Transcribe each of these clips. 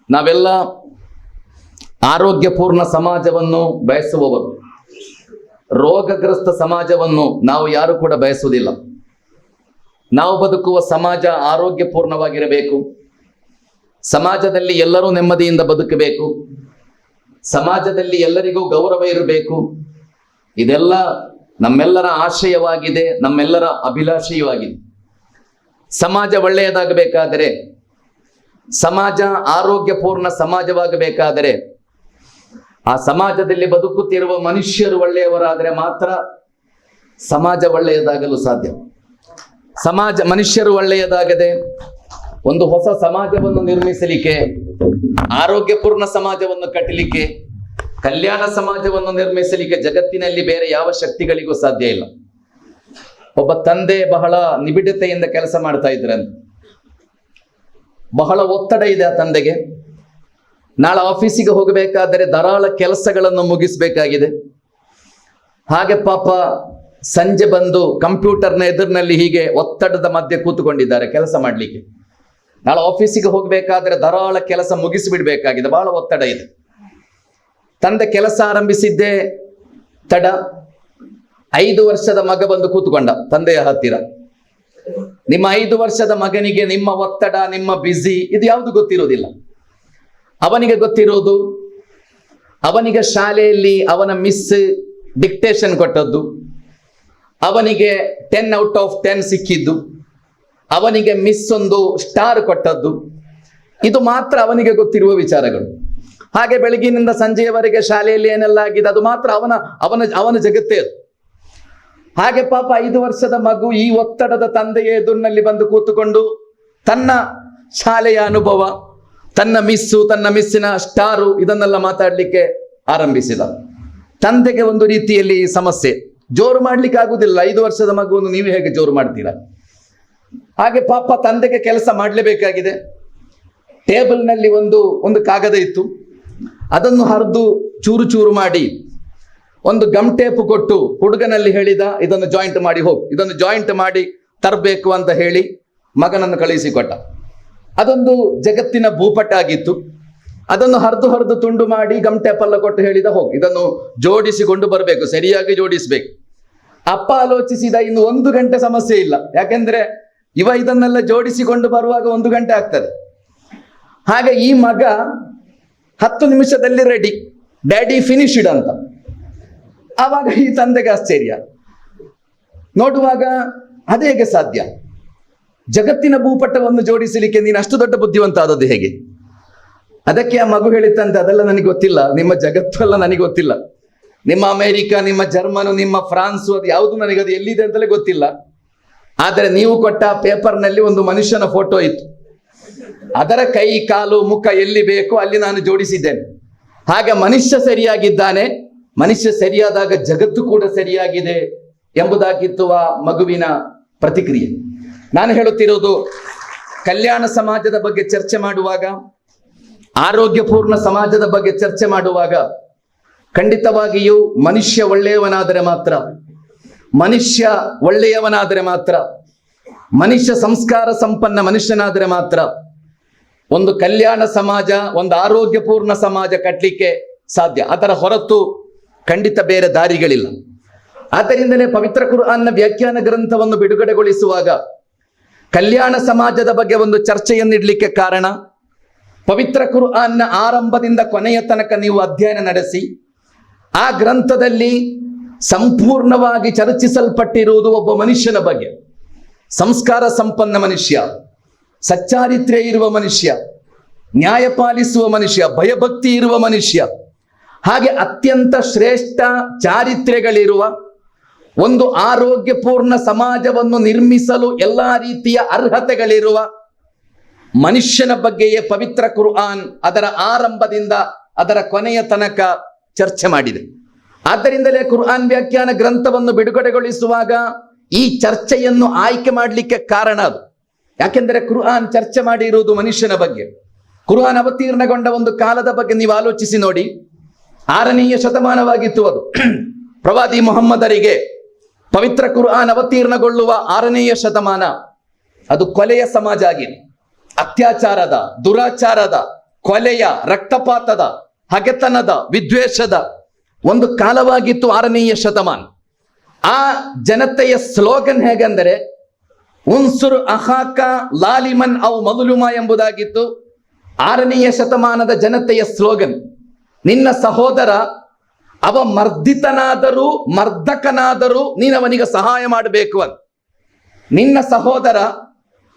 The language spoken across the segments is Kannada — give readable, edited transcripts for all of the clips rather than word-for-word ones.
ನಾವೆಲ್ಲ ಆರೋಗ್ಯಪೂರ್ಣ ಸಮಾಜವನ್ನು ಬಯಸುವವರು. ರೋಗಗ್ರಸ್ತ ಸಮಾಜವನ್ನು ನಾವು ಯಾರು ಕೂಡ ಬಯಸುವುದಿಲ್ಲ. ನಾವು ಬದುಕುವ ಸಮಾಜ ಆರೋಗ್ಯಪೂರ್ಣವಾಗಿರಬೇಕು. ಸಮಾಜದಲ್ಲಿ ಎಲ್ಲರೂ ನೆಮ್ಮದಿಯಿಂದ ಬದುಕಬೇಕು. ಸಮಾಜದಲ್ಲಿ ಎಲ್ಲರಿಗೂ ಗೌರವ ಇರಬೇಕು. ಇದೆಲ್ಲ ನಮ್ಮೆಲ್ಲರ ಆಶಯವಾಗಿದೆ, ನಮ್ಮೆಲ್ಲರ ಅಭಿಲಾಷೆಯೂ ಸಮಾಜ ಒಳ್ಳೆಯದಾಗಬೇಕಾದರೆ, ಸಮಾಜ ಆರೋಗ್ಯಪೂರ್ಣ ಸಮಾಜವಾಗಬೇಕಾದರೆ, ಆ ಸಮಾಜದಲ್ಲಿ ಬದುಕುತ್ತಿರುವ ಮನುಷ್ಯರು ಒಳ್ಳೆಯವರಾದರೆ ಮಾತ್ರ ಸಮಾಜ ಒಳ್ಳೆಯದಾಗಲು ಸಾಧ್ಯ. ಮನುಷ್ಯರು ಒಳ್ಳೆಯದಾಗದೆ ಒಂದು ಹೊಸ ಸಮಾಜವನ್ನು ನಿರ್ಮಿಸಲಿಕ್ಕೆ, ಆರೋಗ್ಯಪೂರ್ಣ ಸಮಾಜವನ್ನು ಕಟ್ಟಲಿಕ್ಕೆ, ಕಲ್ಯಾಣ ಸಮಾಜವನ್ನು ನಿರ್ಮಿಸಲಿಕ್ಕೆ ಜಗತ್ತಿನಲ್ಲಿ ಬೇರೆ ಯಾವ ಶಕ್ತಿಗಳಿಗೂ ಸಾಧ್ಯ ಇಲ್ಲ. ಒಬ್ಬ ತಂದೆ ಬಹಳ ನಿಬಿಡತೆಯಿಂದ ಕೆಲಸ ಮಾಡ್ತಾ ಇದ್ರಂತೆ. ಬಹಳ ಒತ್ತಡ ಇದೆ ಆ ತಂದೆಗೆ. ನಾಳೆ ಆಫೀಸಿಗೆ ಹೋಗಬೇಕಾದರೆ ಧಾರಾಳ ಕೆಲಸಗಳನ್ನು ಮುಗಿಸಬೇಕಾಗಿದೆ. ಹಾಗೆ ಪಾಪ ಸಂಜೆ ಬಂದು ಕಂಪ್ಯೂಟರ್ನ ಎದುರಿನಲ್ಲಿ ಹೀಗೆ ಒತ್ತಡದ ಮಧ್ಯೆ ಕೂತುಕೊಂಡಿದ್ದಾರೆ ಕೆಲಸ ಮಾಡಲಿಕ್ಕೆ. ನಾಳೆ ಆಫೀಸಿಗೆ ಹೋಗಬೇಕಾದ್ರೆ ಧಾರಾಳ ಕೆಲಸ ಮುಗಿಸಿಬಿಡ್ಬೇಕಾಗಿದೆ, ಬಹಳ ಒತ್ತಡ ಇದೆ. ತಂದೆ ಕೆಲಸ ಆರಂಭಿಸಿದ್ದೇ ತಡ. 5 ವರ್ಷದ ಮಗ ಬಂದು ಕೂತ್ಕೊಂಡ ತಂದೆಯ ಹತ್ತಿರ. ನಿಮ್ಮ 5 ವರ್ಷದ ಮಗನಿಗೆ ನಿಮ್ಮ ಒತ್ತಡ, ನಿಮ್ಮ ಬ್ಯುಸಿ ಇದು ಯಾವುದು ಗೊತ್ತಿರೋದಿಲ್ಲ. ಅವನಿಗೆ ಗೊತ್ತಿರೋದು ಅವನಿಗೆ ಶಾಲೆಯಲ್ಲಿ ಅವನ ಮಿಸ್ ಡಿಕ್ಟೇಷನ್ ಕೊಟ್ಟದ್ದು, ಅವನಿಗೆ 10 ಔಟ್ ಆಫ್ 10 ಸಿಕ್ಕಿದ್ದು, ಅವನಿಗೆ ಮಿಸ್ ಒಂದು ಸ್ಟಾರ್ ಕೊಟ್ಟದ್ದು, ಇದು ಮಾತ್ರ ಅವನಿಗೆ ಗೊತ್ತಿರುವ ವಿಚಾರಗಳು. ಹಾಗೆ ಬೆಳಗಿನಿಂದ ಸಂಜೆಯವರೆಗೆ ಶಾಲೆಯಲ್ಲಿ ಏನೆಲ್ಲ ಆಗಿದೆ ಅದು ಮಾತ್ರ ಅವನ ಜಗತ್ತೇ ಅದು. ಹಾಗೆ ಪಾಪ 5 ವರ್ಷದ ಮಗು ಈ ಒತ್ತಡದ ತಂದೆಯ ಎದುರಿನಲ್ಲಿ ಬಂದು ಕೂತುಕೊಂಡು ತನ್ನ ಶಾಲೆಯ ಅನುಭವ, ತನ್ನ ಮಿಸ್ಸಿನ ಸ್ಟಾರು ಇದನ್ನೆಲ್ಲ ಮಾತಾಡ್ಲಿಕ್ಕೆ ಆರಂಭಿಸಿದ. ತಂದೆಗೆ ಒಂದು ರೀತಿಯಲ್ಲಿ ಸಮಸ್ಯೆ, ಜೋರು ಮಾಡ್ಲಿಕ್ಕೆ ಆಗುದಿಲ್ಲ. 5 ವರ್ಷದ ಮಗುವನ್ನು ನೀವು ಹೇಗೆ ಜೋರು ಮಾಡ್ತೀರಾ? ಹಾಗೆ ಪಾಪ ತಂದೆಗೆ ಕೆಲಸ ಮಾಡಲೇಬೇಕಾಗಿದೆ. ಟೇಬಲ್ನಲ್ಲಿ ಒಂದು ಕಾಗದ ಇತ್ತು, ಅದನ್ನು ಹರಿದು ಚೂರು ಚೂರು ಮಾಡಿ ಒಂದು ಗಮ್ ಟೇಪ್ ಕೊಟ್ಟು ಹುಡುಗನಲ್ಲಿ ಹೇಳಿದ, ಇದನ್ನು ಜಾಯಿಂಟ್ ಮಾಡಿ ಹೋಗು, ಇದನ್ನು ಜಾಯಿಂಟ್ ಮಾಡಿ ತರಬೇಕು ಅಂತ ಹೇಳಿ ಮಗನನ್ನು ಕಳುಹಿಸಿಕೊಟ್ಟ. ಅದೊಂದು ಜಗತ್ತಿನ ಭೂಪಟ ಆಗಿತ್ತು. ಅದನ್ನು ಹರಿದು ತುಂಡು ಮಾಡಿ ಗಮ್ ಟೇಪ್ ಎಲ್ಲ ಕೊಟ್ಟು ಹೇಳಿದ, ಹೋಗು ಇದನ್ನು ಜೋಡಿಸಿಕೊಂಡು ಬರಬೇಕು, ಸರಿಯಾಗಿ ಜೋಡಿಸ್ಬೇಕು. ಅಪ್ಪ ಆಲೋಚಿಸಿದ, ಇನ್ನು 1 ಗಂಟೆ ಸಮಸ್ಯೆ ಇಲ್ಲ, ಯಾಕೆಂದ್ರೆ ಇದನ್ನೆಲ್ಲ ಜೋಡಿಸಿಕೊಂಡು ಬರುವಾಗ 1 ಗಂಟೆ ಆಗ್ತದೆ. ಹಾಗೆ ಈ ಮಗ 10 ನಿಮಿಷದಲ್ಲಿ ರೆಡಿ, ಡ್ಯಾಡಿ ಫಿನಿಶ್ಡ್ ಅಂತ. ಆವಾಗ ಈ ತಂದೆಗೆ ಆಶ್ಚರ್ಯ. ನೋಡುವಾಗ ಅದು ಹೇಗೆ ಸಾಧ್ಯ? ಜಗತ್ತಿನ ಭೂಪಟವನ್ನು ಜೋಡಿಸಲಿಕ್ಕೆ ನೀನು ಅಷ್ಟು ದೊಡ್ಡ ಬುದ್ಧಿವಂತ ಆದದ್ದು ಹೇಗೆ? ಅದಕ್ಕೆ ಆ ಮಗು ಹೇಳಿತ್ತಂತೆ, ಅದೆಲ್ಲ ನನಗೆ ಗೊತ್ತಿಲ್ಲ, ನಿಮ್ಮ ಜಗತ್ತು ಎಲ್ಲ ನನಗೆ ಗೊತ್ತಿಲ್ಲ, ನಿಮ್ಮ ಅಮೆರಿಕ, ನಿಮ್ಮ ಜರ್ಮನು, ನಿಮ್ಮ ಫ್ರಾನ್ಸು, ಅದು ಯಾವುದು ನನಗೆ ಅದು ಎಲ್ಲಿದೆ ಅಂತಲೇ ಗೊತ್ತಿಲ್ಲ. ಆದರೆ ನೀವು ಕೊಟ್ಟ ಪೇಪರ್ನಲ್ಲಿ ಒಂದು ಮನುಷ್ಯನ ಫೋಟೋ ಇತ್ತು, ಅದರ ಕೈ ಕಾಲು ಮುಖ ಎಲ್ಲಿ ಬೇಕೋ ಅಲ್ಲಿ ನಾನು ಜೋಡಿಸಿದ್ದೇನೆ. ಹಾಗೆ ಮನುಷ್ಯ ಸರಿಯಾಗಿದ್ದಾನೆ, ಮನುಷ್ಯ ಸರಿಯಾದಾಗ ಜಗತ್ತು ಕೂಡ ಸರಿಯಾಗಿದೆ ಎಂಬುದಾಗಿತ್ತು ಆ ಮಗುವಿನ ಪ್ರತಿಕ್ರಿಯೆ. ನಾನು ಹೇಳುತ್ತಿರೋದು, ಕಲ್ಯಾಣ ಸಮಾಜದ ಬಗ್ಗೆ ಚರ್ಚೆ ಮಾಡುವಾಗ, ಆರೋಗ್ಯಪೂರ್ಣ ಸಮಾಜದ ಬಗ್ಗೆ ಚರ್ಚೆ ಮಾಡುವಾಗ ಖಂಡಿತವಾಗಿಯೂ ಮನುಷ್ಯ ಒಳ್ಳೆಯವನಾದರೆ ಮಾತ್ರ, ಮನುಷ್ಯ ಸಂಸ್ಕಾರ ಸಂಪನ್ನ ಮನುಷ್ಯನಾದರೆ ಮಾತ್ರ ಒಂದು ಕಲ್ಯಾಣ ಸಮಾಜ, ಒಂದು ಆರೋಗ್ಯಪೂರ್ಣ ಸಮಾಜ ಕಟ್ಟಲಿಕ್ಕೆ ಸಾಧ್ಯ. ಅದರ ಹೊರತು ಖಂಡಿತ ಬೇರೆ ದಾರಿಗಳಿಲ್ಲ. ಆದ್ದರಿಂದಲೇ ಪವಿತ್ರ ಕುರ್ಆನ್ನ ವ್ಯಾಖ್ಯಾನ ಗ್ರಂಥವನ್ನು ಬಿಡುಗಡೆಗೊಳಿಸುವಾಗ ಕಲ್ಯಾಣ ಸಮಾಜದ ಬಗ್ಗೆ ಒಂದು ಚರ್ಚೆಯನ್ನಿಡಲಿಕ್ಕೆ ಕಾರಣ, ಪವಿತ್ರ ಕುರ್ಆನ್ನ ಆರಂಭದಿಂದ ಕೊನೆಯ ತನಕ ನೀವು ಅಧ್ಯಯನ ನಡೆಸಿ ಆ ಗ್ರಂಥದಲ್ಲಿ ಸಂಪೂರ್ಣವಾಗಿ ಚರ್ಚಿಸಲ್ಪಟ್ಟಿರುವುದು ಒಬ್ಬ ಮನುಷ್ಯನ ಬಗ್ಗೆ. ಸಂಸ್ಕಾರ ಸಂಪನ್ನ ಮನುಷ್ಯ, ಸಚ್ಚಾರಿತ್ರ್ಯ ಇರುವ ಮನುಷ್ಯ, ನ್ಯಾಯ ಪಾಲಿಸುವ ಮನುಷ್ಯ, ಭಯಭಕ್ತಿ ಇರುವ ಮನುಷ್ಯ, ಹಾಗೆ ಅತ್ಯಂತ ಶ್ರೇಷ್ಠ ಚಾರಿತ್ರ್ಯಗಳಿರುವ ಒಂದು ಆರೋಗ್ಯಪೂರ್ಣ ಸಮಾಜವನ್ನು ನಿರ್ಮಿಸಲು ಎಲ್ಲ ರೀತಿಯ ಅರ್ಹತೆಗಳಿರುವ ಮನುಷ್ಯನ ಬಗ್ಗೆಯೇ ಪವಿತ್ರ ಕುರ್ಆನ್ ಅದರ ಆರಂಭದಿಂದ ಅದರ ಕೊನೆಯ ತನಕ ಚರ್ಚೆ ಮಾಡಿದೆ. ಆದ್ದರಿಂದಲೇ ಕುರ್ಆನ್ ವ್ಯಾಖ್ಯಾನ ಗ್ರಂಥವನ್ನು ಬಿಡುಗಡೆಗೊಳಿಸುವಾಗ ಈ ಚರ್ಚೆಯನ್ನು ಆಯ್ಕೆ ಮಾಡಲಿಕ್ಕೆ ಕಾರಣ ಅದು. ಯಾಕೆಂದರೆ ಕುರ್ಆನ್ ಚರ್ಚೆ ಮಾಡಿರುವುದು ಮನುಷ್ಯನ ಬಗ್ಗೆ. ಕುರ್ಆನ್ ಅವತೀರ್ಣಗೊಂಡ ಒಂದು ಕಾಲದ ಬಗ್ಗೆ ನೀವು ಆಲೋಚಿಸಿ ನೋಡಿ. 6ನೇ ಶತಮಾನವಾಗಿತ್ತು ಅದು. ಪ್ರವಾದಿ ಮುಹಮ್ಮದರಿಗೆ ಪವಿತ್ರ ಕುರ್ಆನ್ ಅವತೀರ್ಣಗೊಳ್ಳುವ 6ನೇ ಶತಮಾನ ಅದು ಕೊಲೆಯ ಸಮಾಜ ಆಗಿದೆ. ಅತ್ಯಾಚಾರದ, ದುರಾಚಾರದ, ಕೊಲೆಯ, ರಕ್ತಪಾತದ, ಹಗೆತನದ, ವಿದ್ವೇಷದ ಒಂದು ಕಾಲವಾಗಿತ್ತು 6ನೆಯ ಶತಮಾನ. ಆ ಜನತೆಯ ಸ್ಲೋಗನ್ ಹೇಗೆಂದರೆ ಉನ್ಸುರ್ ಅಹಾಕ ಲಾಲಿಮನ್ ಅವ್ ಮದುಲುಮ ಎಂಬುದಾಗಿತ್ತು 6ನೆಯ ಶತಮಾನದ ಜನತೆಯ ಸ್ಲೋಗನ್. ನಿನ್ನ ಸಹೋದರ ಅವ ಮರ್ದಿತನಾದರೂ ಮರ್ದಕನಾದರೂ ನೀನವನಿಗೆ ಸಹಾಯ ಮಾಡಬೇಕು ಅಂತ. ನಿನ್ನ ಸಹೋದರ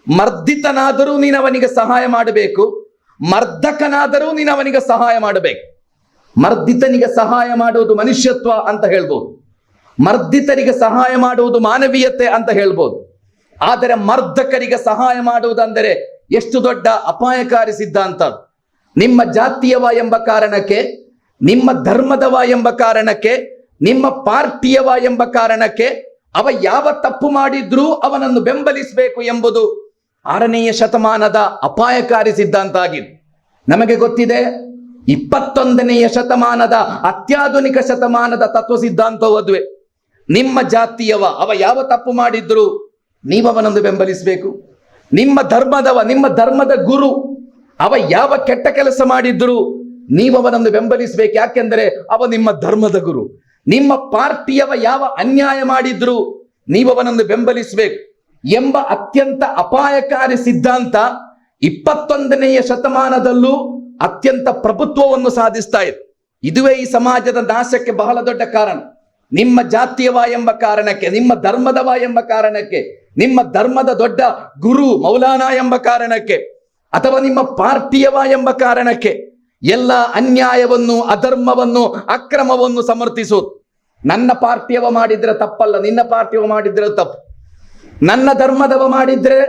ಮರ್ದಿತನಾದರೂ ನೀನವನಿಗೆ ಸಹಾಯ ಮಾಡಬೇಕು, ಮರ್ದಕನಾದರೂ ನೀನವನಿಗೆ ಸಹಾಯ ಮಾಡಬೇಕು. ಮರ್ದಿತನಿಗೆ ಸಹಾಯ ಮಾಡುವುದು ಮನುಷ್ಯತ್ವ ಅಂತ ಹೇಳ್ಬೋದು, ಮರ್ದಿತರಿಗೆ ಸಹಾಯ ಮಾಡುವುದು ಮಾನವೀಯತೆ ಅಂತ ಹೇಳ್ಬೋದು. ಆದರೆ ಮರ್ದಕರಿಗೆ ಸಹಾಯ ಮಾಡುವುದಂದರೆ ಎಷ್ಟು ದೊಡ್ಡ ಅಪಾಯಕಾರಿ ಸಿದ್ಧಾಂತ. ನಿಮ್ಮ ಜಾತಿಯವ ಎಂಬ ಕಾರಣಕ್ಕೆ, ನಿಮ್ಮ ಧರ್ಮದವ ಎಂಬ ಕಾರಣಕ್ಕೆ, ನಿಮ್ಮ ಪಾರ್ಟಿಯವ ಎಂಬ ಕಾರಣಕ್ಕೆ ಅವ ಯಾವ ತಪ್ಪು ಮಾಡಿದ್ರೂ ಅವನನ್ನು ಬೆಂಬಲಿಸಬೇಕು ಎಂಬುದು 6ನೆಯ ಶತಮಾನದ ಅಪಾಯಕಾರಿ ಸಿದ್ಧಾಂತ ಆಗಿದೆ. ನಮಗೆ ಗೊತ್ತಿದೆ 21ನೆಯ ಶತಮಾನದ ಅತ್ಯಾಧುನಿಕ ಶತಮಾನದ ತತ್ವ ಸಿದ್ಧಾಂತವು ಅದುವೆ. ನಿಮ್ಮ ಜಾತಿಯವ ಅವ ಯಾವ ತಪ್ಪು ಮಾಡಿದ್ರು ನೀವು ಅವನನ್ನು ಬೆಂಬಲಿಸಬೇಕು. ನಿಮ್ಮ ಧರ್ಮದವ, ನಿಮ್ಮ ಧರ್ಮದ ಗುರು ಅವ ಯಾವ ಕೆಟ್ಟ ಕೆಲಸ ಮಾಡಿದ್ರು ನೀವು ಅವನನ್ನು ಬೆಂಬಲಿಸಬೇಕು, ಯಾಕೆಂದರೆ ಅವ ನಿಮ್ಮ ಧರ್ಮದ ಗುರು. ನಿಮ್ಮ ಪಾರ್ಟಿಯವ ಯಾವ ಅನ್ಯಾಯ ಮಾಡಿದ್ರು ನೀವು ಅವನನ್ನು ಬೆಂಬಲಿಸಬೇಕು ಎಂಬ ಅತ್ಯಂತ ಅಪಾಯಕಾರಿ ಸಿದ್ಧಾಂತ 21ನೆಯ ಶತಮಾನದಲ್ಲೂ ಅತ್ಯಂತ ಪ್ರಭುತ್ವವನ್ನು ಸಾಧಿಸ್ತಾ ಇದೆ. ಇದುವೇ ಈ ಸಮಾಜದ ನಾಶಕ್ಕೆ ಬಹಳ ದೊಡ್ಡ ಕಾರಣ. ನಿಮ್ಮ ಜಾತಿಯವ ಎಂಬ ಕಾರಣಕ್ಕೆ, ನಿಮ್ಮ ಧರ್ಮದವ ಎಂಬ ಕಾರಣಕ್ಕೆ, ನಿಮ್ಮ ಧರ್ಮದ ದೊಡ್ಡ ಗುರು ಮೌಲಾನಾ ಎಂಬ ಕಾರಣಕ್ಕೆ, ಅಥವಾ ನಿಮ್ಮ ಪಾರ್ಟಿಯವ ಎಂಬ ಕಾರಣಕ್ಕೆ ಎಲ್ಲ ಅನ್ಯಾಯವನ್ನು, ಅಧರ್ಮವನ್ನು, ಅಕ್ರಮವನ್ನು ಸಮರ್ಥಿಸುವುದು. ನನ್ನ ಪಾರ್ಟಿಯವ ಮಾಡಿದ್ರೆ ತಪ್ಪಲ್ಲ, ನಿನ್ನ ಪಾರ್ಟಿಯವ ಮಾಡಿದ್ರೆ ತಪ್ಪು. ನನ್ನ ಧರ್ಮದವ ಮಾಡಿದ್ರೆ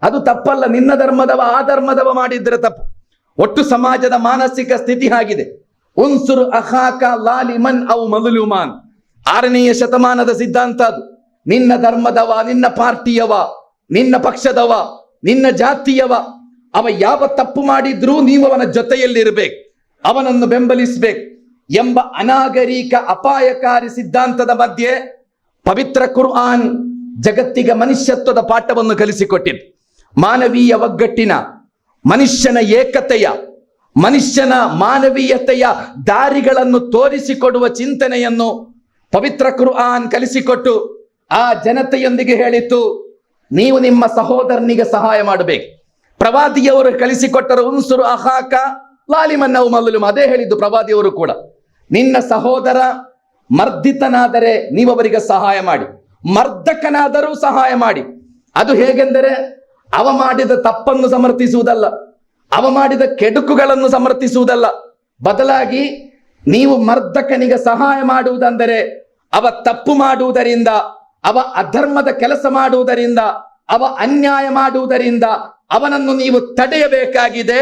ಅದು ತಪ್ಪಲ್ಲ, ನಿನ್ನ ಧರ್ಮದವ, ಆ ಧರ್ಮದವ ಮಾಡಿದ್ರೆ ತಪ್ಪು. ಒಟ್ಟು ಸಮಾಜದ ಮಾನಸಿಕ ಸ್ಥಿತಿ ಆಗಿದೆ. ಉನ್ಸುರ್ ಅಹಾಕ ಲಾಲಿಮನ್ ಅವ್ ಮದುಲುಮಾನ್ 6ನೆಯ ಶತಮಾನದ ಸಿದ್ಧಾಂತ ಅದು. ನಿನ್ನ ಧರ್ಮದವ, ನಿನ್ನ ಪಾರ್ಟಿಯವ, ನಿನ್ನ ಪಕ್ಷದವ, ನಿನ್ನ ಜಾತಿಯವ ಅವ ಯಾವ ತಪ್ಪು ಮಾಡಿದ್ರೂ ನೀವು ಅವನ ಜೊತೆಯಲ್ಲಿರಬೇಕು, ಅವನನ್ನು ಬೆಂಬಲಿಸಬೇಕು ಎಂಬ ಅನಾಗರಿಕ ಅಪಾಯಕಾರಿ ಸಿದ್ಧಾಂತದ ಮಧ್ಯೆ ಪವಿತ್ರ ಕುರ್ಆನ್ ಜಗತ್ತಿಗೆ ಮನುಷ್ಯತ್ವದ ಪಾಠವನ್ನು ಕಲಿಸಿಕೊಟ್ಟಿದೆ. ಮಾನವೀಯ ಒಗ್ಗಟ್ಟಿನ, ಮನುಷ್ಯನ ಏಕತೆಯ, ಮನುಷ್ಯನ ಮಾನವೀಯತೆಯ ದಾರಿಗಳನ್ನು ತೋರಿಸಿಕೊಡುವ ಚಿಂತನೆಯನ್ನು ಪವಿತ್ರ ಕುರ್ಆನ್ ಕಲಿಸಿಕೊಟ್ಟು ಆ ಜನತೆಯೊಂದಿಗೆ ಹೇಳಿತು, ನೀವು ನಿಮ್ಮ ಸಹೋದರನಿಗೆ ಸಹಾಯ ಮಾಡಬೇಕು. ಪ್ರವಾದಿಯವರು ಕಲಿಸಿಕೊಟ್ಟರು ಉನ್ಸುರು ಅಹಾಕ ಲಾಲಿಮನ್ನವು ಮಲ್ಲುಮ, ಅದೇ ಹೇಳಿದ್ದು ಪ್ರವಾದಿಯವರು ಕೂಡ. ನಿನ್ನ ಸಹೋದರ ಮರ್ದಿತನಾದರೆ ನೀವು ಅವರಿಗೆ ಸಹಾಯ ಮಾಡಿ, ಮರ್ದಕನಾದರೂ ಸಹಾಯ ಮಾಡಿ. ಅದು ಹೇಗೆಂದರೆ ಅವ ಮಾಡಿದ ತಪ್ಪನ್ನು ಸಮರ್ಥಿಸುವುದಲ್ಲ, ಅವ ಮಾಡಿದ ಕೆಡುಕುಗಳನ್ನು ಸಮರ್ಥಿಸುವುದಲ್ಲ. ಬದಲಾಗಿ ನೀವು ಮರ್ದಕನಿಗೆ ಸಹಾಯ ಮಾಡುವುದೆಂದರೆ ಅವ ತಪ್ಪು ಮಾಡುವುದರಿಂದ, ಅವ ಅಧರ್ಮದ ಕೆಲಸ ಮಾಡುವುದರಿಂದ, ಅವ ಅನ್ಯಾಯ ಮಾಡುವುದರಿಂದ ಅವನನ್ನು ನೀವು ತಡೆಯಬೇಕಾಗಿದೆ.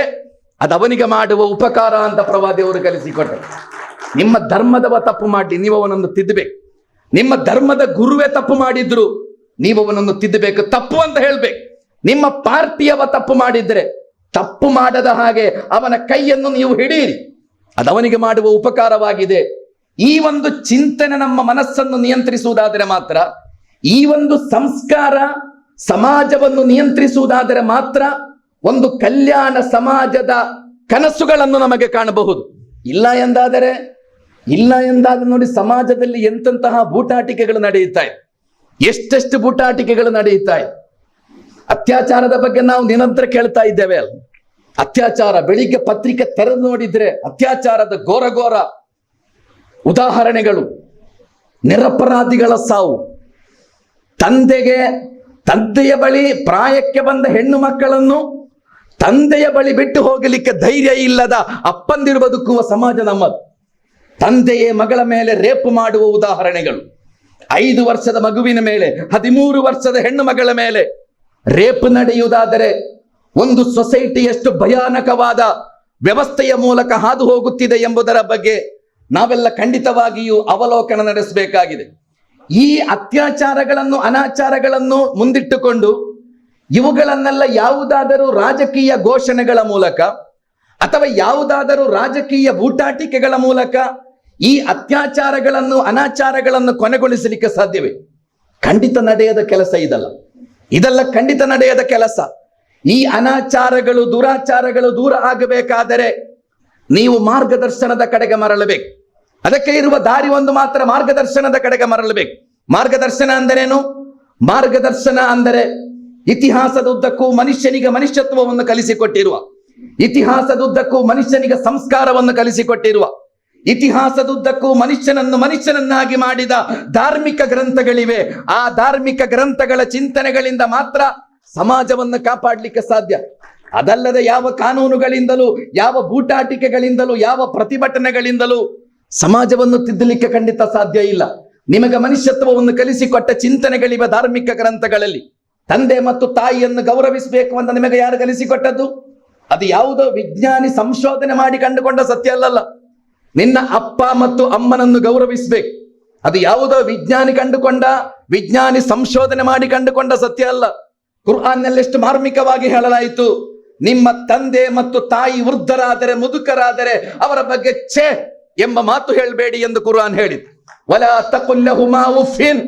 ಅದು ಅವನಿಗೆ ಮಾಡುವ ಉಪಕಾರ ಅಂತ ಪ್ರವಾದಿಯವರು ಕಲಿಸಿಕೊಟ್ಟರು. ನಿಮ್ಮ ಧರ್ಮದವ ತಪ್ಪು ಮಾಡಿ ನೀವು ಅವನನ್ನು ತಿದ್ದಬೇಕು. ನಿಮ್ಮ ಧರ್ಮದ ಗುರುವೇ ತಪ್ಪು ಮಾಡಿದ್ರು ನೀವು ಅವನನ್ನು ತಿದ್ದಬೇಕು, ತಪ್ಪು ಅಂತ ಹೇಳ್ಬೇಕು. ನಿಮ್ಮ ಪಾರ್ಟಿಯವ ತಪ್ಪು ಮಾಡಿದ್ರೆ ತಪ್ಪು ಮಾಡದ ಹಾಗೆ ಅವನ ಕೈಯನ್ನು ನೀವು ಹಿಡಿಯಿರಿ, ಅದು ಅವನಿಗೆ ಮಾಡುವ ಉಪಕಾರವಾಗಿದೆ. ಈ ಒಂದು ಚಿಂತನೆ ನಮ್ಮ ಮನಸ್ಸನ್ನು ನಿಯಂತ್ರಿಸುವುದಾದರೆ ಮಾತ್ರ, ಈ ಒಂದು ಸಂಸ್ಕಾರ ಸಮಾಜವನ್ನು ನಿಯಂತ್ರಿಸುವುದಾದರೆ ಮಾತ್ರ ಒಂದು ಕಲ್ಯಾಣ ಸಮಾಜದ ಕನಸುಗಳನ್ನು ನಮಗೆ ಕಾಣಬಹುದು. ಇಲ್ಲ ಎಂದಾದರೆ ನೋಡಿ, ಸಮಾಜದಲ್ಲಿ ಎಂತೆಂತಹ ಬೂಟಾಟಿಕೆಗಳು ನಡೆಯುತ್ತಾ ಇದೆ, ಎಷ್ಟೆಷ್ಟು ಬೂಟಾಟಿಕೆಗಳು ನಡೆಯುತ್ತಾ ಇದೆ. ಅತ್ಯಾಚಾರದ ಬಗ್ಗೆ ನಾವು ನಿರಂತರ ಕೇಳ್ತಾ ಇದ್ದೇವೆ ಅಲ್ಲ. ಅತ್ಯಾಚಾರ, ಬೆಳಿಗ್ಗೆ ಪತ್ರಿಕೆ ತೆರೆದು ನೋಡಿದ್ರೆ ಅತ್ಯಾಚಾರದ ಘೋರ ಉದಾಹರಣೆಗಳು, ನಿರಪರಾಧಿಗಳ ಸಾವು, ತಂದೆಯ ಬಳಿ ಪ್ರಾಯಕ್ಕೆ ಬಂದ ಹೆಣ್ಣು ಮಕ್ಕಳನ್ನು ತಂದೆಯ ಬಳಿ ಬಿಟ್ಟು ಹೋಗಲಿಕ್ಕೆ ಧೈರ್ಯ ಇಲ್ಲದ ಅಪ್ಪಂದಿರು ಬದುಕುವ ಸಮಾಜ ನಮ್ಮದು. ತಂದೆಯೇ ಮಗಳ ಮೇಲೆ ರೇಪ್ ಮಾಡುವ ಉದಾಹರಣೆಗಳು, 5 ವರ್ಷದ ಮಗುವಿನ ಮೇಲೆ, 13 ವರ್ಷದ ಹೆಣ್ಣು ಮಗಳ ಮೇಲೆ ರೇಪ್ ನಡೆಯುವುದಾದರೆ ಒಂದು ಸೊಸೈಟಿ ಎಷ್ಟು ಭಯಾನಕವಾದ ವ್ಯವಸ್ಥೆಯ ಮೂಲಕ ಹಾದು ಹೋಗುತ್ತಿದೆ ಎಂಬುದರ ಬಗ್ಗೆ ನಾವೆಲ್ಲ ಖಂಡಿತವಾಗಿಯೂ ಅವಲೋಕನ ನಡೆಸಬೇಕಾಗಿದೆ. ಈ ಅತ್ಯಾಚಾರಗಳನ್ನು, ಅನಾಚಾರಗಳನ್ನು ಮುಂದಿಟ್ಟುಕೊಂಡು ಇವುಗಳನ್ನೆಲ್ಲ ಯಾವುದಾದರೂ ರಾಜಕೀಯ ಘೋಷಣೆಗಳ ಮೂಲಕ ಅಥವಾ ಯಾವುದಾದರೂ ರಾಜಕೀಯ ಬೂಟಾಟಿಕೆಗಳ ಮೂಲಕ ಈ ಅತ್ಯಾಚಾರಗಳನ್ನು, ಅನಾಚಾರಗಳನ್ನು ಕೊನೆಗೊಳಿಸಲಿಕ್ಕೆ ಸಾಧ್ಯವೇ? ಖಂಡಿತ ನಡೆಯದ ಕೆಲಸ ಇದೆಲ್ಲ ಖಂಡಿತ ನಡೆಯದ ಕೆಲಸ. ಈ ಅನಾಚಾರಗಳು, ದುರಾಚಾರಗಳು ದೂರ ಆಗಬೇಕಾದರೆ ನೀವು ಮಾರ್ಗದರ್ಶನದ ಕಡೆಗೆ ಮರಳಬೇಕು. ಅದಕ್ಕೆ ಇರುವ ದಾರಿ ಒಂದು ಮಾತ್ರ, ಮಾರ್ಗದರ್ಶನದ ಕಡೆಗೆ ಮರಳಬೇಕು. ಮಾರ್ಗದರ್ಶನ ಅಂದರೇನು? ಮಾರ್ಗದರ್ಶನ ಅಂದರೆ ಇತಿಹಾಸದುದ್ದಕ್ಕೂ ಮನುಷ್ಯನಿಗೆ ಮನುಷ್ಯತ್ವವನ್ನು ಕಲಿಸಿಕೊಟ್ಟಿರುವ, ಇತಿಹಾಸದುದ್ದಕ್ಕೂ ಮನುಷ್ಯನಿಗೆ ಸಂಸ್ಕಾರವನ್ನು ಕಲಿಸಿಕೊಟ್ಟಿರುವ, ಇತಿಹಾಸದುದ್ದಕ್ಕೂ ಮನುಷ್ಯನನ್ನಾಗಿ ಮಾಡಿದ ಧಾರ್ಮಿಕ ಗ್ರಂಥಗಳಿವೆ. ಆ ಧಾರ್ಮಿಕ ಗ್ರಂಥಗಳ ಚಿಂತನೆಗಳಿಂದ ಮಾತ್ರ ಸಮಾಜವನ್ನು ಕಾಪಾಡಲಿಕ್ಕೆ ಸಾಧ್ಯ. ಅದಲ್ಲದೆ ಯಾವ ಕಾನೂನುಗಳಿಂದಲೂ, ಯಾವ ಬೂಟಾಟಿಕೆಗಳಿಂದಲೂ, ಯಾವ ಪ್ರತಿಭಟನೆಗಳಿಂದಲೂ ಸಮಾಜವನ್ನು ತಿದ್ದಲಿಕ್ಕೆ ಖಂಡಿತ ಸಾಧ್ಯ ಇಲ್ಲ. ನಿಮಗೆ ಮನುಷ್ಯತ್ವವನ್ನು ಕಲಿಸಿಕೊಟ್ಟ ಚಿಂತನೆಗಳಿವೆ ಧಾರ್ಮಿಕ ಗ್ರಂಥಗಳಲ್ಲಿ. ತಂದೆ ಮತ್ತು ತಾಯಿಯನ್ನು ಗೌರವಿಸಬೇಕು ಅಂತ ನಿಮಗೆ ಯಾರು ಕಲಿಸಿಕೊಟ್ಟದ್ದು? ಅದು ಯಾವುದೋ ವಿಜ್ಞಾನಿ ಸಂಶೋಧನೆ ಮಾಡಿ ಕಂಡುಕೊಂಡ ಸತ್ಯ ಅಲ್ಲಲ್ಲ. ನಿನ್ನ ಅಪ್ಪ ಮತ್ತು ಅಮ್ಮನನ್ನು ಗೌರವಿಸಬೇಕು. ಅದು ಯಾವುದೋ ವಿಜ್ಞಾನಿ ಸಂಶೋಧನೆ ಮಾಡಿ ಕಂಡುಕೊಂಡ ಸತ್ಯ ಅಲ್ಲ. ಕುರ್ಆನ್ನಲ್ಲಿ ಎಷ್ಟು ಮಾರ್ಮಿಕವಾಗಿ ಹೇಳಲಾಯಿತು, ನಿಮ್ಮ ತಂದೆ ಮತ್ತು ತಾಯಿ ವೃದ್ಧರಾದರೆ, ಮುದುಕರಾದರೆ ಅವರ ಬಗ್ಗೆ ಛೇ ಎಂಬ ಮಾತು ಹೇಳಬೇಡಿ ಎಂದು ಕುರ್ಆನ್ ಹೇಳಿತು. ವಲಾ ತಕುಲ್ ಲಹುಮಾ ಉಫ್ಫಿನ್.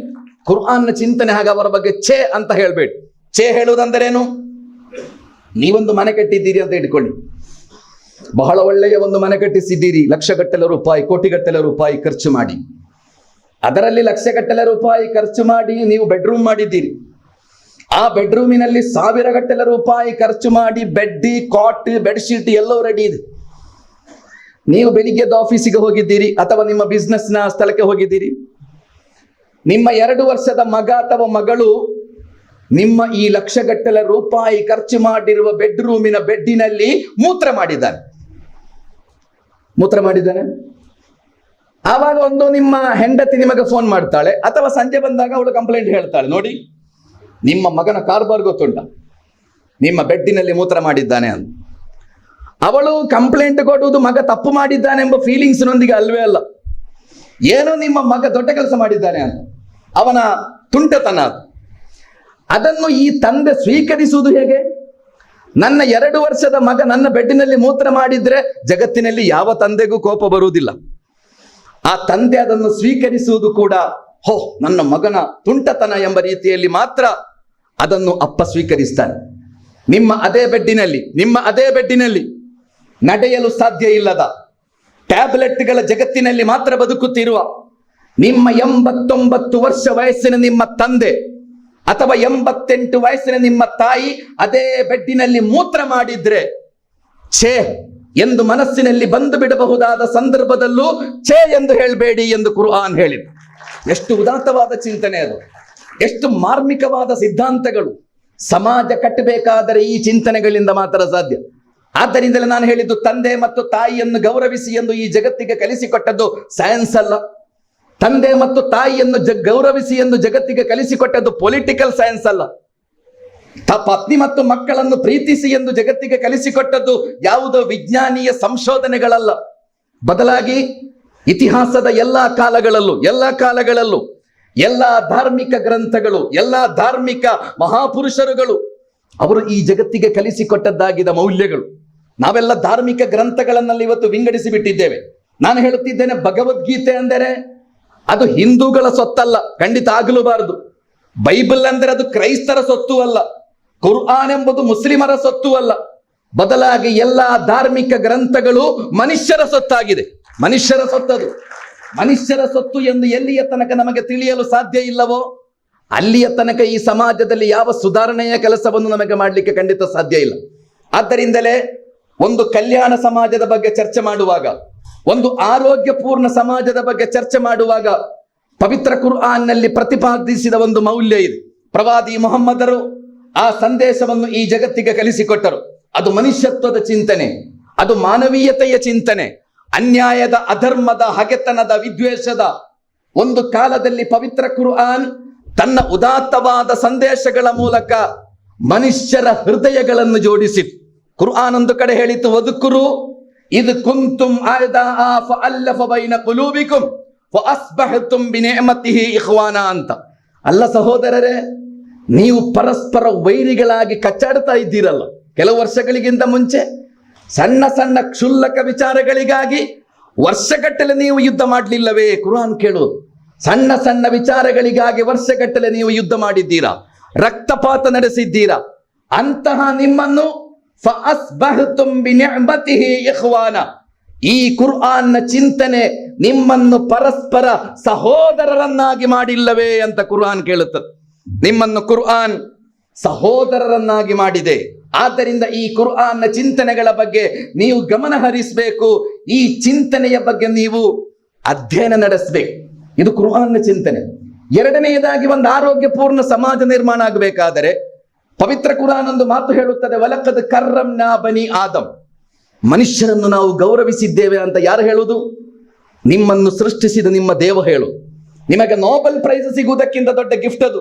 ಕುರ್ಆನ್ನ ಚಿಂತನೆ ಹಾಗೆ, ಅವರ ಬಗ್ಗೆ ಛೇ ಅಂತ ಹೇಳಬೇಡಿ. ಛೇ ಹೇಳುವುದಂದರೇನು? ನೀವೊಂದು ಮನೆ ಕಟ್ಟಿದ್ದೀರಿ ಅಂತ ಇಟ್ಕೊಳ್ಳಿ, ಬಹಳ ಒಳ್ಳೆಯ ಒಂದು ಮನೆ ಕಟ್ಟಿಸಿದ್ದೀರಿ, ಲಕ್ಷಗಟ್ಟಲೆ ರೂಪಾಯಿ, ಕೋಟಿಗಟ್ಟಲೆ ರೂಪಾಯಿ ಖರ್ಚು ಮಾಡಿ. ಅದರಲ್ಲಿ ಲಕ್ಷಗಟ್ಟಲೆ ರೂಪಾಯಿ ಖರ್ಚು ಮಾಡಿ ನೀವು ಬೆಡ್ರೂಮ್ ಮಾಡಿದ್ದೀರಿ. ಆ ಬೆಡ್ರೂಮಿನಲ್ಲಿ 1000 ಗಟ್ಟಲೆ ರೂಪಾಯಿ ಖರ್ಚು ಮಾಡಿ ಬೆಡ್ಡಿ, ಕಾಟ್, ಬೆಡ್ಶೀಟ್ ಎಲ್ಲವೂ ರೆಡಿ ಇದೆ. ನೀವು ಬೆಳಿಗ್ಗೆದ್ದು ಆಫೀಸಿಗೆ ಹೋಗಿದ್ದೀರಿ ಅಥವಾ ನಿಮ್ಮ ಬಿಸ್ನೆಸ್ನ ಸ್ಥಳಕ್ಕೆ ಹೋಗಿದ್ದೀರಿ. ನಿಮ್ಮ 2 ವರ್ಷದ ಮಗ ಅಥವಾ ಮಗಳು ನಿಮ್ಮ ಈ ಲಕ್ಷಗಟ್ಟಲೆ ರೂಪಾಯಿ ಖರ್ಚು ಮಾಡಿರುವ ಬೆಡ್ರೂಮಿನ ಬೆಡ್ಡಿನಲ್ಲಿ ಮೂತ್ರ ಮಾಡಿದ್ದಾನೆ. ಆವಾಗ ಒಂದು ನಿಮ್ಮ ಹೆಂಡತಿ ನಿಮಗೆ ಫೋನ್ ಮಾಡ್ತಾಳೆ, ಅಥವಾ ಸಂಜೆ ಬಂದಾಗ ಅವಳು ಕಂಪ್ಲೇಂಟ್ ಹೇಳ್ತಾಳೆ, ನೋಡಿ ನಿಮ್ಮ ಮಗನ ಕಾರ್ಬಾರ್ ಗೊತ್ತುಂಟ, ನಿಮ್ಮ ಬೆಡ್ಡಿನಲ್ಲಿ ಮೂತ್ರ ಮಾಡಿದ್ದಾನೆ ಅಂತ. ಅವಳು ಕಂಪ್ಲೇಂಟ್ ಕೊಡುವುದು ಮಗ ತಪ್ಪು ಮಾಡಿದ್ದಾನೆ ಎಂಬ ಫೀಲಿಂಗ್ಸ್ನೊಂದಿಗೆ ಅಲ್ವೇ ಅಲ್ಲ, ಏನೋ ನಿಮ್ಮ ಮಗ ದೊಡ್ಡ ಕೆಲಸ ಮಾಡಿದ್ದಾನೆ ಅಂತ, ಅವನ ತುಂಟತನ ಅದು. ಅದನ್ನು ಈ ತಂದೆ ಸ್ವೀಕರಿಸುವುದು ಹೇಗೆ? ನನ್ನ 2 ವರ್ಷದ ಮಗ ನನ್ನ ಬೆಡ್ಡಿನಲ್ಲಿ ಮೂತ್ರ ಮಾಡಿದ್ರೆ ಜಗತ್ತಿನಲ್ಲಿ ಯಾವ ತಂದೆಗೂ ಕೋಪ ಬರುವುದಿಲ್ಲ. ಆ ತಂದೆ ಅದನ್ನು ಸ್ವೀಕರಿಸುವುದು ಕೂಡ, ಹೋ ನನ್ನ ಮಗನ ತುಂಟತನ ಎಂಬ ರೀತಿಯಲ್ಲಿ ಮಾತ್ರ ಅದನ್ನು ಅಪ್ಪ ಸ್ವೀಕರಿಸ್ತಾನೆ. ನಿಮ್ಮ ಅದೇ ಬೆಡ್ಡಿನಲ್ಲಿ ನಡೆಯಲು ಸಾಧ್ಯ ಇಲ್ಲದ, ಟ್ಯಾಬ್ಲೆಟ್ಗಳ ಜಗತ್ತಿನಲ್ಲಿ ಮಾತ್ರ ಬದುಕುತ್ತಿರುವ ನಿಮ್ಮ 89 ವರ್ಷ ವಯಸ್ಸಿನ ನಿಮ್ಮ ತಂದೆ ಅಥವಾ 88 ವಯಸ್ಸಿನ ನಿಮ್ಮ ತಾಯಿ ಅದೇ ಬೆಡ್ಡಿನಲ್ಲಿ ಮೂತ್ರ ಮಾಡಿದ್ರೆ ಛೇ ಎಂದು ಮನಸ್ಸಿನಲ್ಲಿ ಬಂದು ಬಿಡಬಹುದಾದ ಸಂದರ್ಭದಲ್ಲೂ ಛೇ ಎಂದು ಹೇಳಬೇಡಿ ಎಂದು ಕುರ್ಆನ್ ಹೇಳಿದೆ. ಎಷ್ಟು ಉದಾತ್ತವಾದ ಚಿಂತನೆ ಅದು, ಎಷ್ಟು ಮಾರ್ಮಿಕವಾದ ಸಿದ್ಧಾಂತಗಳು. ಸಮಾಜ ಕಟ್ಟಬೇಕಾದರೆ ಈ ಚಿಂತನೆಗಳಿಂದ ಮಾತ್ರ ಸಾಧ್ಯ. ಆದ್ದರಿಂದಲೇ ನಾನು ಹೇಳಿದ್ದು, ತಂದೆ ಮತ್ತು ತಾಯಿಯನ್ನು ಗೌರವಿಸಿ ಎಂದು ಈ ಜಗತ್ತಿಗೆ ಕಲಿಸಿಕೊಟ್ಟದ್ದು ಸೈನ್ಸ್ ಅಲ್ಲ. ತಂದೆ ಮತ್ತು ತಾಯಿಯನ್ನು ಗೌರವಿಸಿ ಎಂದು ಜಗತ್ತಿಗೆ ಕಲಿಸಿಕೊಟ್ಟದ್ದು ಪೊಲಿಟಿಕಲ್ ಸೈನ್ಸ್ ಅಲ್ಲ. ಪತ್ನಿ ಮತ್ತು ಮಕ್ಕಳನ್ನು ಪ್ರೀತಿಸಿ ಎಂದು ಜಗತ್ತಿಗೆ ಕಲಿಸಿಕೊಟ್ಟದ್ದು ಯಾವುದೋ ವಿಜ್ಞಾನೀಯ ಸಂಶೋಧನೆಗಳಲ್ಲ. ಬದಲಾಗಿ ಇತಿಹಾಸದ ಎಲ್ಲಾ ಕಾಲಗಳಲ್ಲೂ ಎಲ್ಲಾ ಧಾರ್ಮಿಕ ಗ್ರಂಥಗಳು, ಎಲ್ಲಾ ಧಾರ್ಮಿಕ ಮಹಾಪುರುಷರುಗಳು ಅವರು ಈ ಜಗತ್ತಿಗೆ ಕಲಿಸಿಕೊಟ್ಟದ್ದಾಗಿದ್ದ ಮೌಲ್ಯಗಳು. ನಾವೆಲ್ಲ ಧಾರ್ಮಿಕ ಗ್ರಂಥಗಳನ್ನಲ್ಲಿ ಇವತ್ತು ವಿಂಗಡಿಸಿ ಬಿಟ್ಟಿದ್ದೇವೆ. ನಾನು ಹೇಳುತ್ತಿದ್ದೇನೆ, ಭಗವದ್ಗೀತೆ ಅಂದರೆ ಅದು ಹಿಂದೂಗಳ ಸೊತ್ತಲ್ಲ, ಖಂಡಿತ ಆಗಲೂಬಾರದು. ಬೈಬಲ್ ಅಂದರೆ ಅದು ಕ್ರೈಸ್ತರ ಸೊತ್ತು ಅಲ್ಲ. ಕುರ್ಆನ್ ಎಂಬುದು ಮುಸ್ಲಿಮರ ಸೊತ್ತು ಅಲ್ಲ. ಬದಲಾಗಿ ಎಲ್ಲಾ ಧಾರ್ಮಿಕ ಗ್ರಂಥಗಳು ಮನುಷ್ಯರ ಸೊತ್ತಾಗಿದೆ. ಮನುಷ್ಯರ ಸೊತ್ತದು. ಮನುಷ್ಯರ ಸೊತ್ತು ಎಂದು ಎಲ್ಲಿಯ ತನಕ ನಮಗೆ ತಿಳಿಯಲು ಸಾಧ್ಯ ಇಲ್ಲವೋ ಅಲ್ಲಿಯ ತನಕ ಈ ಸಮಾಜದಲ್ಲಿ ಯಾವ ಸುಧಾರಣೆಯ ಕೆಲಸವನ್ನು ನಮಗೆ ಮಾಡಲಿಕ್ಕೆ ಖಂಡಿತ ಸಾಧ್ಯ ಇಲ್ಲ. ಆದ್ದರಿಂದಲೇ ಒಂದು ಕಲ್ಯಾಣ ಸಮಾಜದ ಬಗ್ಗೆ ಚರ್ಚೆ ಮಾಡುವಾಗ, ಒಂದು ಆರೋಗ್ಯಪೂರ್ಣ ಸಮಾಜದ ಬಗ್ಗೆ ಚರ್ಚೆ ಮಾಡುವಾಗ ಪವಿತ್ರ ಕುರ್ಆನ್ನಲ್ಲಿ ಪ್ರತಿಪಾದಿಸಿದ ಒಂದು ಮೌಲ್ಯ ಇದೆ. ಪ್ರವಾದಿ ಮುಹಮ್ಮದರು ಆ ಸಂದೇಶವನ್ನು ಈ ಜಗತ್ತಿಗೆ ಕಲಿಸಿಕೊಟ್ಟರು. ಅದು ಮನುಷ್ಯತ್ವದ ಚಿಂತನೆ, ಅದು ಮಾನವೀಯತೆಯ ಚಿಂತನೆ, ಅನ್ಯಾಯದ, ಅಧರ್ಮದ, ಹಗೆತನದ, ವಿದ್ವೇಷದ. ಒಂದು ಕಾಲದಲ್ಲಿ ಪವಿತ್ರ ಕುರ್ಆನ್ ತನ್ನ ಉದಾತ್ತವಾದ ಸಂದೇಶಗಳ ಮೂಲಕ ಮನುಷ್ಯರ ಹೃದಯಗಳನ್ನು ಜೋಡಿಸಿತು. ಕುರ್ಆನ್ ಒಂದು ಕಡೆ ಹೇಳಿತು, ವದ್ಕುರು ಇದ್ ಕುಂತುಂ ಅಅದಾಅ ಫಅಲ್ಲಫ ಬೈನ ಕುಲೂಬಿಕುಂ ಫಅಸ್ಬಹ್ತುಂ ಬಿನಿಅಮತಿಹಿ ಇಖ್ವಾನಾ ಅಂತ. ಅಲ್ಲ ಸಹೋದರರೇ, ನೀವು ಪರಸ್ಪರ ವೈರಿಗಳಾಗಿ ಕಚ್ಚಾಡ್ತಾ ಇದ್ದೀರಲ್ಲ. ಕೆಲವು ವರ್ಷಗಳಿಗಿಂತ ಮುಂಚೆ ಸಣ್ಣ ಸಣ್ಣ ಕ್ಷುಲ್ಲಕ ವಿಚಾರಗಳಿಗಾಗಿ ವರ್ಷಗಟ್ಟಲೆ ನೀವು ಯುದ್ಧ ಮಾಡಲಿಲ್ಲವೇ? ಕುರ್ಆನ್ ಕೇಳುವುದು, ಸಣ್ಣ ಸಣ್ಣ ವಿಚಾರಗಳಿಗಾಗಿ ವರ್ಷಗಟ್ಟಲೆ ನೀವು ಯುದ್ಧ ಮಾಡಿದ್ದೀರಾ, ರಕ್ತಪಾತ ನಡೆಸಿದ್ದೀರಾ. ಅಂತಹ ನಿಮ್ಮನ್ನು ಫಅಸ್ಬಹ್ತುಂ ಬಿನಿಅಮತಿಹಿ ಇಖ್ವಾನಾ, ಈ ಕುರ್ಆನ್ನ ಚಿಂತನೆ ನಿಮ್ಮನ್ನು ಪರಸ್ಪರ ಸಹೋದರರನ್ನಾಗಿ ಮಾಡಿಲ್ಲವೇ ಅಂತ ಕುರ್ಆನ್ ಕೇಳುತ್ತದೆ. ನಿಮ್ಮನ್ನು ಕುರ್ಆನ್ ಸಹೋದರರನ್ನಾಗಿ ಮಾಡಿದೆ. ಆದ್ದರಿಂದ ಈ ಕುರ್ಆನ್ನ ಚಿಂತನೆಗಳ ಬಗ್ಗೆ ನೀವು ಗಮನ ಹರಿಸಬೇಕು. ಈ ಚಿಂತನೆಯ ಬಗ್ಗೆ ನೀವು ಅಧ್ಯಯನ ನಡೆಸಬೇಕು. ಇದು ಕುರ್ಆನ್ನ ಚಿಂತನೆ. ಎರಡನೆಯದಾಗಿ, ಒಂದು ಆರೋಗ್ಯಪೂರ್ಣ ಸಮಾಜ ನಿರ್ಮಾಣ ಆಗಬೇಕಾದರೆ ಪವಿತ್ರ ಕುರ್ಆನ್ ಒಂದು ಮಾತು ಹೇಳುತ್ತದೆ, ವಲಕದ್ ಕರ್ರಮ್ನಾ ಬನಿ ಆದಮ್. ಮನುಷ್ಯರನ್ನು ನಾವು ಗೌರವಿಸಿದ್ದೇವೆ ಅಂತ ಯಾರು ಹೇಳುವುದು? ನಿಮ್ಮನ್ನು ಸೃಷ್ಟಿಸಿದ ನಿಮ್ಮ ದೇವ ಹೇಳು. ನಿಮಗೆ ನೋಬೆಲ್ ಪ್ರೈಸ್ ಸಿಗುವುದಕ್ಕಿಂತ ದೊಡ್ಡ ಗಿಫ್ಟ್ ಅದು.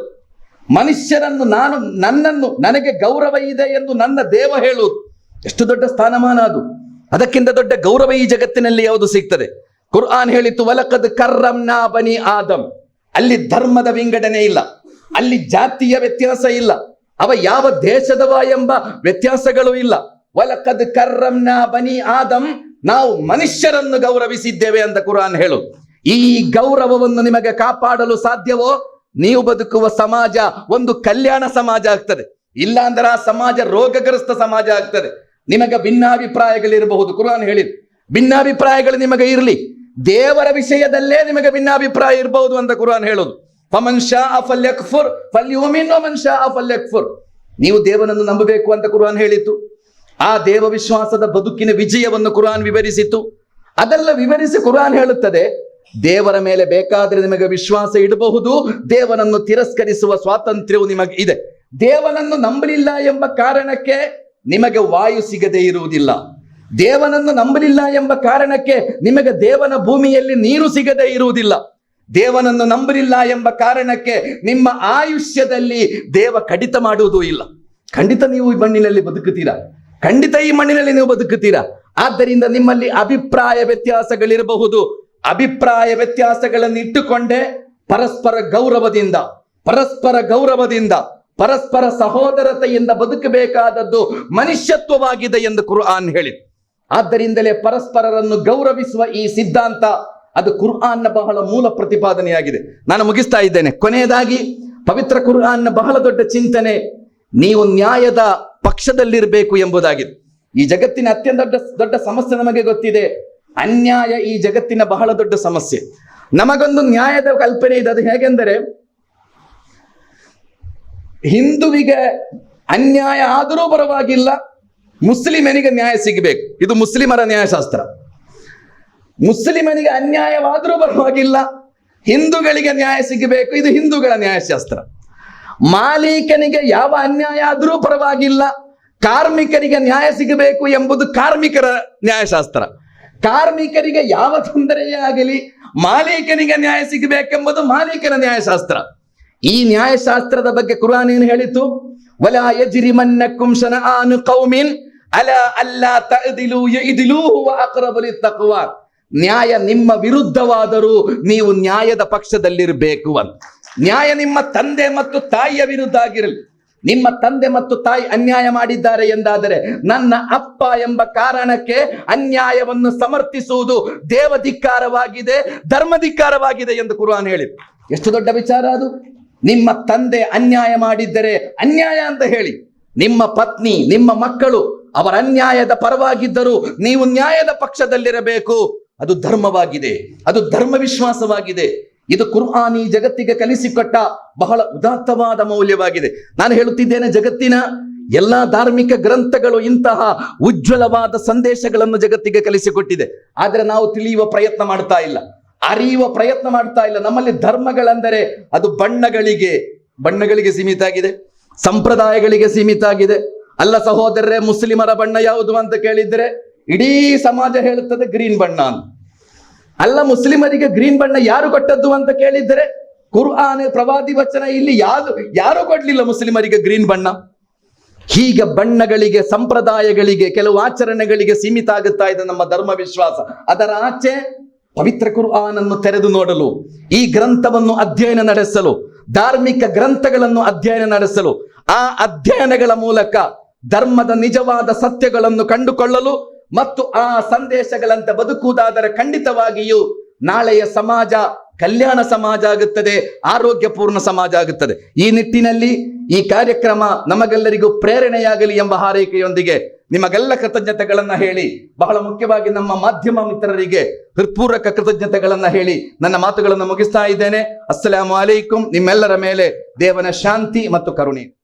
ಮನುಷ್ಯರನ್ನು ನನಗೆ ಗೌರವ ಇದೆ ಎಂದು ನನ್ನ ದೇವ ಹೇಳುವುದು ಎಷ್ಟು ದೊಡ್ಡ ಸ್ಥಾನಮಾನ ಅದು. ಅದಕ್ಕಿಂತ ದೊಡ್ಡ ಗೌರವ ಈ ಜಗತ್ತಿನಲ್ಲಿ ಯಾವುದು ಸಿಗ್ತದೆ? ಕುರ್ಆನ್ ಹೇಳಿತು, ವಲಕದ್ ಕರ್ರಮ್ನಾ ಬನಿ ಆದಮ್. ಅಲ್ಲಿ ಧರ್ಮದ ವಿಂಗಡಣೆ ಇಲ್ಲ, ಅಲ್ಲಿ ಜಾತಿಯ ವ್ಯತ್ಯಾಸ ಇಲ್ಲ, ಅವ ಯಾವ ದೇಶದವ ಎಂಬ ವ್ಯತ್ಯಾಸಗಳು ಇಲ್ಲ. ವಲಕದ್ ಕರ್ರಮ್ನಾ ಬನಿ ಆದಮ್, ನಾವು ಮನುಷ್ಯರನ್ನು ಗೌರವಿಸಿದ್ದೇವೆ ಅಂತ ಕುರ್ಆನ್ ಹೇಳು. ಈ ಗೌರವವನ್ನು ನಿಮಗೆ ಕಾಪಾಡಲು ಸಾಧ್ಯವೋ? ನೀವು ಬದುಕುವ ಸಮಾಜ ಒಂದು ಕಲ್ಯಾಣ ಸಮಾಜ ಆಗ್ತದೆ. ಇಲ್ಲ ಅಂದ್ರೆ ಆ ಸಮಾಜ ರೋಗಗ್ರಸ್ತ ಸಮಾಜ ಆಗ್ತದೆ. ನಿಮಗೆ ಭಿನ್ನಾಭಿಪ್ರಾಯಗಳಿರಬಹುದು, ಕುರ್ಆನ್ ಹೇಳಿದ್ ಭಿನ್ನಾಭಿಪ್ರಾಯಗಳು ನಿಮಗೆ ಇರಲಿ, ದೇವರ ವಿಷಯದಲ್ಲೇ ನಿಮಗೆ ಭಿನ್ನಾಭಿಪ್ರಾಯ ಇರಬಹುದು ಅಂತ ಕುರ್ಆನ್ ಹೇಳೋದು. ಫಮನ್ ಶಾಅ ಫಲ್ಯಕ್ಫುರ್ ಫಲ್ಯುಮಿನ್ ವಮನ್ ಶಾಅ ಫಲ್ಯಕ್ಫುರ್. ನೀವು ದೇವನನ್ನು ನಂಬಬೇಕು ಅಂತ ಕುರ್ಆನ್ ಹೇಳಿತು. ಆ ದೇವ ವಿಶ್ವಾಸದ ಬದುಕಿನ ವಿಜಯವನ್ನು ಕುರ್ಆನ್ ವಿವರಿಸಿತು. ಅದೆಲ್ಲ ವಿವರಿಸಿ ಕುರ್ಆನ್ ಹೇಳುತ್ತದೆ, ದೇವರ ಮೇಲೆ ಬೇಕಾದ್ರೆ ನಿಮಗೆ ವಿಶ್ವಾಸ ಇಡಬಹುದು, ದೇವನನ್ನು ತಿರಸ್ಕರಿಸುವ ಸ್ವಾತಂತ್ರ್ಯವು ನಿಮಗೆ ಇದೆ. ದೇವನನ್ನು ನಂಬಲಿಲ್ಲ ಎಂಬ ಕಾರಣಕ್ಕೆ ನಿಮಗೆ ವಾಯು ಸಿಗದೇ ಇರುವುದಿಲ್ಲ. ದೇವನನ್ನು ನಂಬಲಿಲ್ಲ ಎಂಬ ಕಾರಣಕ್ಕೆ ನಿಮಗೆ ದೇವನ ಭೂಮಿಯಲ್ಲಿ ನೀರು ಸಿಗದೇ ಇರುವುದಿಲ್ಲ. ದೇವನನ್ನು ನಂಬಲಿಲ್ಲ ಎಂಬ ಕಾರಣಕ್ಕೆ ನಿಮ್ಮ ಆಯುಷ್ಯದಲ್ಲಿ ದೇವ ಕಡಿತ ಮಾಡುವುದೂ ಇಲ್ಲ. ಖಂಡಿತ ನೀವು ಈ ಮಣ್ಣಿನಲ್ಲಿ ಬದುಕುತ್ತೀರಾ, ಖಂಡಿತ ಈ ಮಣ್ಣಿನಲ್ಲಿ ನೀವು ಬದುಕುತ್ತೀರಾ. ಆದ್ದರಿಂದ ನಿಮ್ಮಲ್ಲಿ ಅಭಿಪ್ರಾಯ ವ್ಯತ್ಯಾಸಗಳಿರಬಹುದು. ಅಭಿಪ್ರಾಯ ವ್ಯತ್ಯಾಸಗಳನ್ನು ಇಟ್ಟುಕೊಂಡೇ ಪರಸ್ಪರ ಗೌರವದಿಂದ ಪರಸ್ಪರ ಸಹೋದರತೆಯಿಂದ ಬದುಕಬೇಕಾದದ್ದು ಮನುಷ್ಯತ್ವವಾಗಿದೆ ಎಂದು ಕುರ್ಆನ್ ಹೇಳಿದೆ. ಆದ್ದರಿಂದಲೇ ಪರಸ್ಪರರನ್ನು ಗೌರವಿಸುವ ಈ ಸಿದ್ಧಾಂತ ಅದು ಕುರ್ಆನ್ನ ಬಹಳ ಮೂಲ ಪ್ರತಿಪಾದನೆಯಾಗಿದೆ. ನಾನು ಮುಗಿಸ್ತಾ ಇದ್ದೇನೆ. ಕೊನೆಯದಾಗಿ, ಪವಿತ್ರ ಕುರ್ಆನ್ನ ಬಹಳ ದೊಡ್ಡ ಚಿಂತನೆ ನೀವು ನ್ಯಾಯದ ಪಕ್ಷದಲ್ಲಿರಬೇಕು ಎಂಬುದಾಗಿದೆ. ಈ ಜಗತ್ತಿನ ಅತ್ಯಂತ ದೊಡ್ಡ ಸಮಸ್ಯೆ ನಮಗೆ ಗೊತ್ತಿದೆ, ಅನ್ಯಾಯ ಈ ಜಗತ್ತಿನ ಬಹಳ ದೊಡ್ಡ ಸಮಸ್ಯೆ. ನಮಗೊಂದು ನ್ಯಾಯದ ಕಲ್ಪನೆ ಇದೆ. ಅದು ಹೇಗೆಂದರೆ, ಹಿಂದುವಿಗೆ ಅನ್ಯಾಯ ಆದರೂ ಪರವಾಗಿಲ್ಲ, ಮುಸ್ಲಿಮನಿಗೆ ನ್ಯಾಯ ಸಿಗಬೇಕು. ಇದು ಮುಸ್ಲಿಮರ ನ್ಯಾಯಶಾಸ್ತ್ರ. ಮುಸ್ಲಿಮನಿಗೆ ಅನ್ಯಾಯವಾದರೂ ಪರವಾಗಿಲ್ಲ, ಹಿಂದೂಗಳಿಗೆ ನ್ಯಾಯ ಸಿಗಬೇಕು. ಇದು ಹಿಂದೂಗಳ ನ್ಯಾಯಶಾಸ್ತ್ರ. ಮಾಲೀಕನಿಗೆ ಯಾವ ಅನ್ಯಾಯ ಆದರೂ ಪರವಾಗಿಲ್ಲ, ಕಾರ್ಮಿಕರಿಗೆ ನ್ಯಾಯ ಸಿಗಬೇಕು ಎಂಬುದು ಕಾರ್ಮಿಕರ ನ್ಯಾಯಶಾಸ್ತ್ರ. ಕಾರ್ಮಿಕರಿಗೆ ಯಾವ ತೊಂದರೆಯೇ ಆಗಲಿ, ಮಾಲೀಕನಿಗೆ ನ್ಯಾಯ ಸಿಗಬೇಕೆಂಬುದು ಮಾಲೀಕನ ನ್ಯಾಯಶಾಸ್ತ್ರ. ಈ ನ್ಯಾಯಶಾಸ್ತ್ರದ ಬಗ್ಗೆ ಕುರ್ಆನ್ ಏನು ಹೇಳಿತು? ವಲಾ ಯಜ್ರಿಮನ್ನಕುಂ ಶನಆನು ಕೌಮಿನ್ ಅಲಾ ಅಲ್ಲಾ ತಅದಿಲು ಯಅದಿಲು ಹುವ ಅಕ್ರಬು ಲಿತ್ತಕ್ವಾ. ನ್ಯಾಯ ನಿಮ್ಮ ವಿರುದ್ಧವಾದರೂ ನೀವು ನ್ಯಾಯದ ಪಕ್ಷದಲ್ಲಿರಬೇಕು ಅಂತ. ನ್ಯಾಯ ನಿಮ್ಮ ತಂದೆ ಮತ್ತು ತಾಯಿಯ ವಿರುದ್ಧ ಆಗಿರಲಿ. ನಿಮ್ಮ ತಂದೆ ಮತ್ತು ತಾಯಿ ಅನ್ಯಾಯ ಮಾಡಿದ್ದಾರೆ ಎಂದಾದರೆ ನನ್ನ ಅಪ್ಪ ಎಂಬ ಕಾರಣಕ್ಕೆ ಅನ್ಯಾಯವನ್ನು ಸಮರ್ಥಿಸುವುದು ದೇವಧಿಕ್ಕಾರವಾಗಿದೆ, ಧರ್ಮಧಿಕ್ಕಾರವಾಗಿದೆ ಎಂದು ಕುರ್ಆನ್ ಹೇಳಿದೆ. ಎಷ್ಟು ದೊಡ್ಡ ವಿಚಾರ ಅದು! ನಿಮ್ಮ ತಂದೆ ಅನ್ಯಾಯ ಮಾಡಿದ್ದರೆ ಅನ್ಯಾಯ ಅಂತ ಹೇಳಿ, ನಿಮ್ಮ ಪತ್ನಿ, ನಿಮ್ಮ ಮಕ್ಕಳು ಅವರ ಅನ್ಯಾಯದ ಪರವಾಗಿದ್ದರೂ ನೀವು ನ್ಯಾಯದ ಪಕ್ಷದಲ್ಲಿರಬೇಕು. ಅದು ಧರ್ಮವಾಗಿದೆ, ಅದು ಧರ್ಮ ವಿಶ್ವಾಸವಾಗಿದೆ. ಇದು ಕುರ್ಆನ್ ಈ ಜಗತ್ತಿಗೆ ಕಲಿಸಿಕೊಟ್ಟ ಬಹಳ ಉದಾತ್ತವಾದ ಮೌಲ್ಯವಾಗಿದೆ. ನಾನು ಹೇಳುತ್ತಿದ್ದೇನೆ, ಜಗತ್ತಿನ ಎಲ್ಲಾ ಧಾರ್ಮಿಕ ಗ್ರಂಥಗಳು ಇಂತಹ ಉಜ್ವಲವಾದ ಸಂದೇಶಗಳನ್ನು ಜಗತ್ತಿಗೆ ಕಲಿಸಿಕೊಟ್ಟಿದೆ. ಆದರೆ ನಾವು ತಿಳಿಯುವ ಪ್ರಯತ್ನ ಮಾಡ್ತಾ ಇಲ್ಲ, ಅರಿಯುವ ಪ್ರಯತ್ನ ಮಾಡ್ತಾ ಇಲ್ಲ. ನಮ್ಮಲ್ಲಿ ಧರ್ಮಗಳೆಂದರೆ ಅದು ಬಣ್ಣಗಳಿಗೆ ಸೀಮಿತ ಆಗಿದೆ, ಸಂಪ್ರದಾಯಗಳಿಗೆ ಸೀಮಿತ ಆಗಿದೆ. ಅಲ್ಲ ಸಹೋದರರೇ, ಮುಸ್ಲಿಮರ ಬಣ್ಣ ಯಾವುದು ಅಂತ ಕೇಳಿದ್ರೆ ಇಡೀ ಸಮಾಜ ಹೇಳುತ್ತದೆ ಗ್ರೀನ್ ಬಣ್ಣ ಅಂತ. ಅಲ್ಲ, ಮುಸ್ಲಿಮರಿಗೆ ಗ್ರೀನ್ ಬಣ್ಣ ಯಾರು ಕೊಟ್ಟದ್ದು ಅಂತ ಕೇಳಿದರೆ ಕುರ್ಆನ್, ಪ್ರವಾದಿ ವಚನ ಇಲ್ಲಿ ಯಾರು ಕೊಡ್ಲಿಲ್ಲ ಮುಸ್ಲಿಮರಿಗೆ ಗ್ರೀನ್ ಬಣ್ಣ. ಹೀಗೆ ಬಣ್ಣಗಳಿಗೆ, ಸಂಪ್ರದಾಯಗಳಿಗೆ, ಕೆಲವು ಆಚರಣೆಗಳಿಗೆ ಸೀಮಿತ ಆಗುತ್ತಾ ಇದೆ ನಮ್ಮ ಧರ್ಮ ವಿಶ್ವಾಸ. ಅದರ ಆಚೆ ಪವಿತ್ರ ಕುರ್ಆನ್ ಅನ್ನು ತೆರೆದು ನೋಡಲು, ಈ ಗ್ರಂಥವನ್ನು ಅಧ್ಯಯನ ನಡೆಸಲು, ಧಾರ್ಮಿಕ ಗ್ರಂಥಗಳನ್ನು ಅಧ್ಯಯನ ನಡೆಸಲು, ಆ ಅಧ್ಯಯನಗಳ ಮೂಲಕ ಧರ್ಮದ ನಿಜವಾದ ಸತ್ಯಗಳನ್ನು ಕಂಡುಕೊಳ್ಳಲು ಮತ್ತು ಆ ಸಂದೇಶಗಳಂತೆ ಬದುಕುವುದಾದರೆ ಖಂಡಿತವಾಗಿಯೂ ನಾಳೆಯ ಸಮಾಜ ಕಲ್ಯಾಣ ಸಮಾಜ ಆಗುತ್ತದೆ, ಆರೋಗ್ಯಪೂರ್ಣ ಸಮಾಜ ಆಗುತ್ತದೆ. ಈ ನಿಟ್ಟಿನಲ್ಲಿ ಈ ಕಾರ್ಯಕ್ರಮ ನಮಗೆಲ್ಲರಿಗೂ ಪ್ರೇರಣೆಯಾಗಲಿ ಎಂಬ ಹಾರೈಕೆಯೊಂದಿಗೆ ನಿಮಗೆಲ್ಲ ಕೃತಜ್ಞತೆಗಳನ್ನ ಹೇಳಿ, ಬಹಳ ಮುಖ್ಯವಾಗಿ ನಮ್ಮ ಮಾಧ್ಯಮ ಮಿತ್ರರಿಗೆ ಹೃತ್ಪೂರ್ವಕ ಕೃತಜ್ಞತೆಗಳನ್ನ ಹೇಳಿ ನನ್ನ ಮಾತುಗಳನ್ನು ಮುಗಿಸ್ತಾ ಇದ್ದೇನೆ. ಅಸ್ಸಲಾಮು ಅಲೈಕುಂ. ನಿಮ್ಮೆಲ್ಲರ ಮೇಲೆ ದೇವನ ಶಾಂತಿ ಮತ್ತು ಕರುಣೆ.